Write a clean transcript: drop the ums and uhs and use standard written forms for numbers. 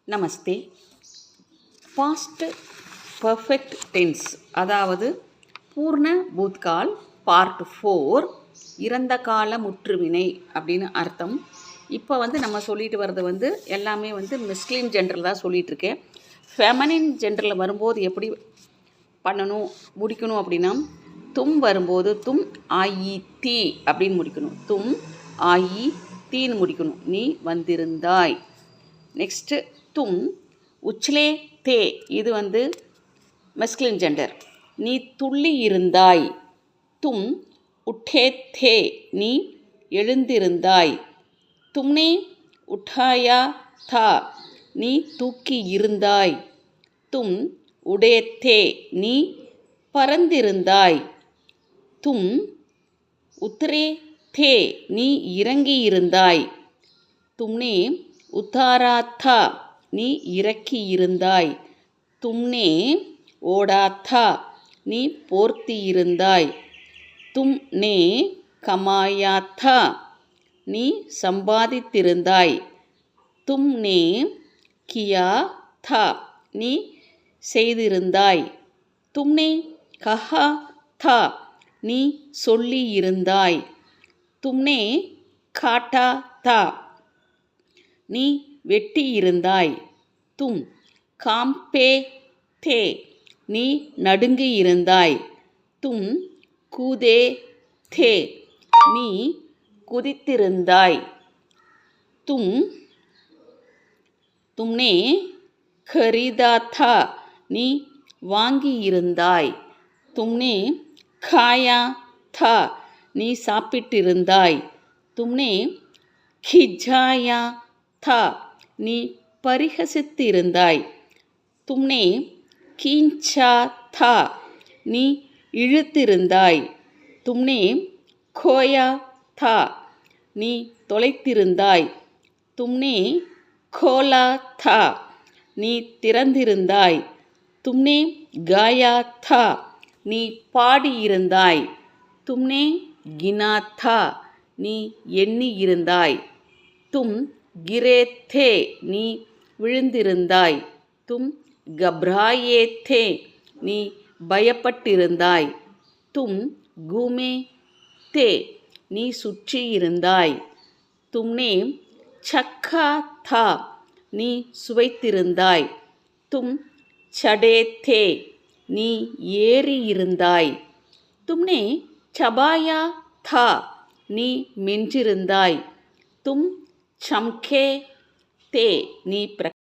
நமஸ்தே. Past perfect tense, அதாவது பூர்ண பூத்கால் part 4, இறந்த கால முற்றுவினை அப்படின்னு அர்த்தம். இப்போ நம்ம சொல்லிட்டு வர்றது எல்லாமே மெஸ்குலின் ஜெண்டரில் தான் சொல்லிகிட்ருக்கேன். ஃபெமனின் ஜெண்டரில் வரும்போது எப்படி பண்ணணும் முடிக்கணும் அப்படின்னா, தும் வரும்போது தும் ஆயி தீ அப்படின்னு முடிக்கணும். தும் ஆயி தீன்னு முடிக்கணும். நீ வந்திருந்தாய். நெக்ஸ்ட்டு தும் உச்லே தே, இது மெஸ்குலின் ஜெண்டர். நீ துள்ளி இருந்தாய். தும் உட்டே தே, நீ எழுந்திருந்தாய். தும்னே உட்டாயா தா, நீ தூக்கி இருந்தாய். தும் உடே தே, நீ பறந்திருந்தாய். தும் உத்ரே தே, நீ இறங்கியிருந்தாய். தும்னே உத்தாரா தா, நீ இறக்கியிருந்தாய். தும்னே ஓடா தா, நீ போர்த்தியிருந்தாய். தும்னே கமாயா தா, நீ சம்பாதித்திருந்தாய். தும்னே கியா தா, நீ செய்திருந்தாய். தும்னே கஹா தா, நீ சொல்லியிருந்தாய். தும்னே காட்டா தா, நீ வெட்டியிருந்தாய். தும் காம்பே தே, நீ நடுங்கியிருந்தாய். தும் கூதே தே, நீ குதித்திருந்தாய். தும்னே கரீதா தா, நீ வாங்கியிருந்தாய். தும்னே காயா தா, நீ சாப்பிட்டிருந்தாய். தும்னே கிஜாயா தா, நீ பரிகசித்திருந்தாய். தும்னே கீஞ்சா தா, நீ இழுத்திருந்தாய். தும்னே கோயா தா, நீ தொலைத்திருந்தாய். தும்னே கோலா தா, நீ திறந்திருந்தாய். தும்னே காயா தா, நீ பாடியிருந்தாய். தும்னே கினா தா, நீ எண்ணியிருந்தாய். தும் கிரே தே, நீ விழுந்திருந்தாய். தும் கப்ராயே தே, நீ பயப்பட்டிருந்தாய். தும் கூமே தே, நீ சுற்றியிருந்தாய். தும்னே சக்கா தா, நீ சுவைத்திருந்தாய். தும் சடே தே, நீ ஏறியிருந்தாய். தும்னே சபாயா தா, நீ மென்றிருந்தாய். தும் சம்கே தே, நீ